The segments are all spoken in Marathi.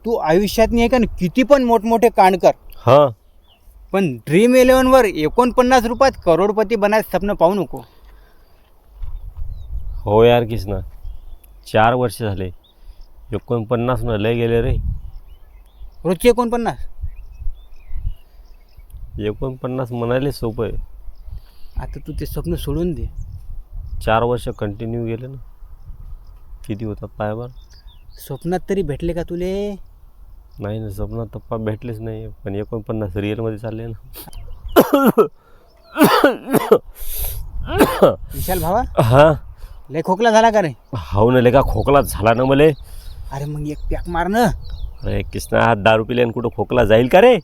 तू आयुष्यात नाही का किती पण मोठमोठे कांड कर, हां पण Dream11वर 49 रुपयात करोडपती बनायचं स्वप्न पाहू नको. हो यार किसना, 4 वर्ष झाले. 49 न लय गेले रे. रोजचे 49. 49 म्हणायला सोपं आहे. आता तू ते स्वप्न सोडून दे. 4 वर्ष कंटिन्यू गेले ना. किती होतात पायावर? स्वप्नात तरी भेटले का तुले? नाही ना, स्वप्नात तप्पा भेटलेच नाही. पण 49 रिअलमध्ये चालले ना. विशाल भावा, हां लय खोकला झाला का रे? हाव ना, लेका खोकला झाला ना मले. अरे मग एक पॅक मार ना. अरे किसना, हात दारू पिल्याने कुठं खोकला जाईल का रे?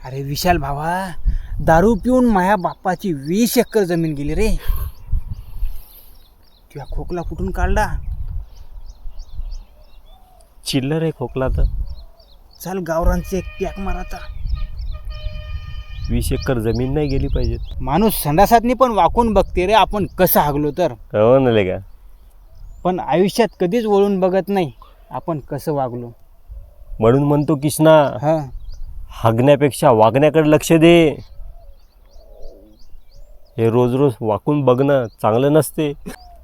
अरे विशाल भावा, दारू पिऊन माया बाप्पाची 20 एकर जमीन गेली रे. तुझ्या खोकला कुठून काढला? चिल्लर आहे खोकला तर. चल गावरांचे एक पॅक मार आता. 20 एकर जमीन नाही गेली पाहिजे. माणूस संडासातनी पण वाकून बघते रे आपण कसं हागलो तर. हो ना लेका. पण आयुष्यात कधीच वळून बघत नाही आपण कसं वागलो. म्हणून म्हणतो किसना, हा, हागण्यापेक्षा वागण्याकडे लक्ष दे. हे रोज रोज वाकून बघणं चांगलं नसते.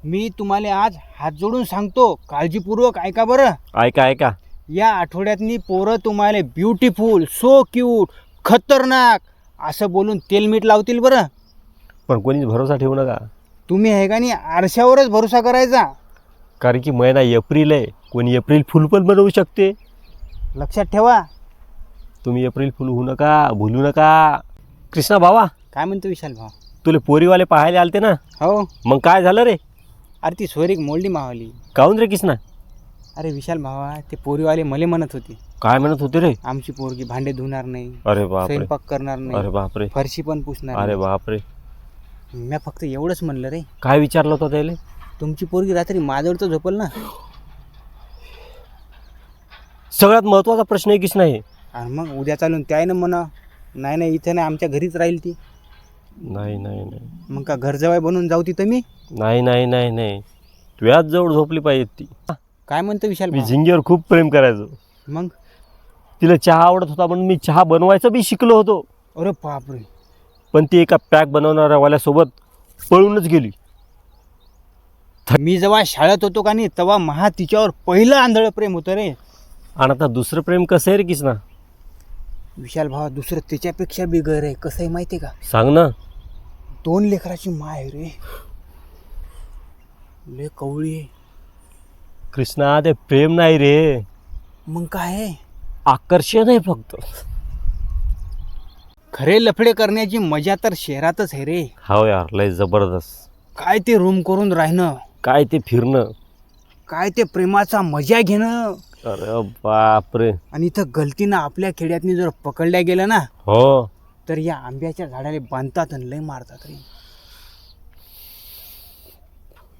मी तुम्हाला आज हात जोडून सांगतो, काळजीपूर्वक ऐका बरं. ऐका ऐका. या आठवड्यातनी पोरं तुम्हाला ब्युटिफुल, सो क्यूट, खतरनाक असं बोलून तेल मीठ लावतील बरं. पण कोणीच भरोसा ठेवू नका. तुम्ही आहे का नाही आरशावरच भरोसा करायचा. कारण की महिना एप्रिल आहे. कोणी एप्रिल फुल पण बनवू शकते. लक्षात ठेवा. तुम्ही एप्रिल फुल होऊ नका, भूलू नका. कृष्णा भावा, काय म्हणतो विशाल भाव? तुले पोरीवाले पाहायला आलते ना, हो. मग काय झालं रे? अरे ती सोयरीक मोलडी मावली. काहून रे किसना? अरे विशाल भावा, ते पोरीवाले मले म्हणत होते काय म्हणत होते रे? आमची पोरगी भांडे धुणार नाही, अरे बापरे, स्वयंपाक करणार अरे नाही, बापरे, फरशी पण पुसणार अरे नाही. बापरे. मी फक्त एवढंच म्हणलं रे, काय विचारलं होतं त्याला? तुमची पोरगी रात्री माझ्यावर तर झोपल ना. सगळ्यात महत्त्वाचा प्रश्न आहे किसना हे. आणि मग उद्या चालून त्यानं म्हणा नाही नाही इथं नाही, आमच्या घरीच राहील ती. नाही नाही नाही मग का घर जवळ बनवून जाऊ तिथं मी? नाही नाही नाही नाही, तुझ्याच जवळ झोपली पाहिजे ती. काय म्हणतो विशाल मी भाऊ? झिंगेवर खूप प्रेम करायचो. मग? तिला चहा आवडत होता म्हणून मी चहा बनवायचं बी शिकलो होतो. अरे बापरे. पण ती एका पॅक बनवणाऱ्यावाल्यासोबत पळूनच गेली. मी जेव्हा शाळेत होतो का नाही तेव्हा महा तिच्यावर पहिलं आंधळ प्रेम होतं रे. आणि आता दुसरं प्रेम कसं आहे रे किसना? विशाल भावा, दुसरं त्याच्यापेक्षा बिगर आहे. कसं आहे माहिती आहे का? सांग ना. 2 लेकराची माय आहे रे. लय कवळी आहे. कृष्णा, ते प्रेम नाही रे, मग काय आहे? आकर्षण आहे फक्त. खरे लफडे करण्याची मजा तर शहरातच आहे रे. हो यार, लय जबरदस्त. काय ते रूम करून राहणं, काय ते फिरणं, काय ते प्रेमाचा मजा घेणं. अरे बापरे. आणि इथं गलतीनं आपल्या खेड्यातनी जर पकडल्या गेलं ना, हो, तर या आंब्याच्या झाडाला बांधतात आणि लय मारतात रे.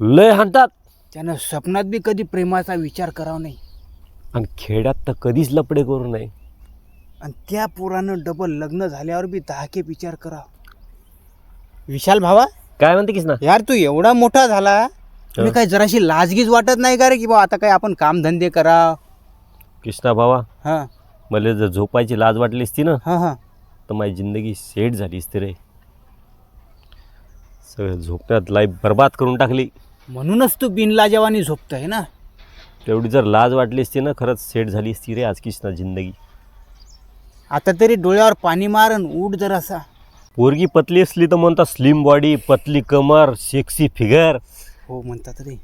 लय हाणतात. त्यानं स्वप्नात बी कधी प्रेमाचा विचार करावा नाही. आणि खेड्यात तर कधीच लपडे करू नये. आणि त्या पोरानं डबल लग्न झाल्यावर बी 10 विचार करा. विशाल भावा, काय म्हणते किसना? यार तू एवढा मोठा झाला, मी काय जराशी लाजगीच वाटत नाही का रे की बा आता काय आपण कामधंदे करा? कृष्णा भावा, हां मला जर झोपायची लाज वाटली असती ना, हां हां तर माझी जिंदगी सेट झाली असती रे. सगळं झोपण्यात लाईफ बर्बाद करून टाकली. म्हणूनच तू बिनलाजवानी झोपतोय ना. तेवढी जर लाज वाटली असती ना, खरंच सेट झाली असती रे आज किसना जिंदगी. आता तरी डोळ्यावर पाणी मार आणि उठ जरासा. पोरगी पतली असली तर म्हणतात स्लिम बॉडी, पतली कमर, सेक्सी फिगर. हो म्हणतात रे.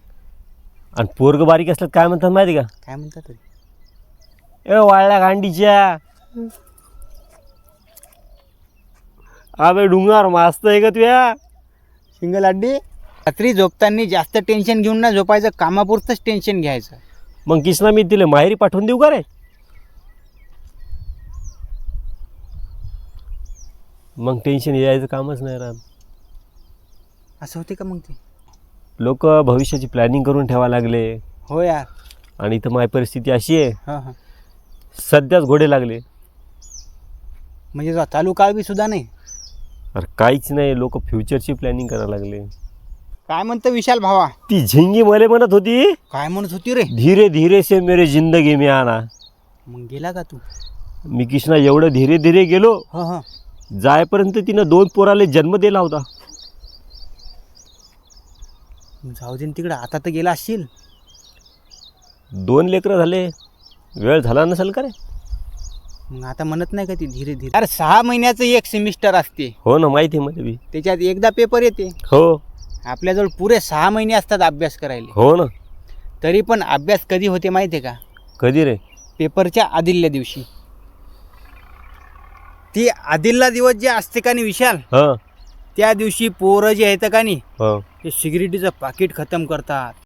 आणि पोरग बारीक असलं काय म्हणतात माहिती का? काय म्हणतात रे? ए वाळल्या गांडीच्या, अबे डुंगर मस्त आहे का तुया? सिंगल अड्डी. रात्री झोपताना जास्त टेन्शन घेऊन ना झोपायचं, कामापुरतंच टेन्शन घ्यायचं. मग किसना, मी तिला माहेरी पाठवून देऊ का रे? मग टेन्शन यायचं कामच नाही राहत. असं होते का मग ते? लोक भविष्याची प्लॅनिंग करून ठेवा लागले. हो यार. आणि इथं माझी परिस्थिती अशी आहे, हां हां. सध्याच घोडे लागले. म्हणजे जो चालू काळ बी सुद्धा नाही. अरे काहीच नाही, लोक फ्युचरची प्लॅनिंग करायला लागले. काय म्हणतं विशाल भावा? ती झिंगी मले म्हणत होती, काय म्हणत होती रे? धीरे धीरे से मेरे जिंदगी में आना. मग गेला का तू? मी कृष्णा एवढं धीरे धीरे गेलो, हो हो. जायपर्यंत तिनं 2 पोराले जन्म दिला होता. जाऊ दे न तिकडं, आता तर गेला असशील. 2 लेकरं झाले, वेळ झाला नसेल का रे? मग आता म्हणत नाही का ती धीरे धीरे? अरे 6 महिन्याचं एक सेमिस्टर असते, हो ना, माहिती आहे मला बी. त्याच्यात एकदा पेपर येते. हो आपल्याजवळ पुरे 6 महिने असतात अभ्यास करायला. हो ना. तरी पण अभ्यास कधी होते माहिती आहे का? कधी रे? पेपरच्या आदिल्या दिवशी. ती आदिल्ला दिवस जे असते का नाही विशाल, हां त्या दिवशी पोरं जे आहेत का नाही, हां ते सिगरेटीचं पाकिट खतम करतात,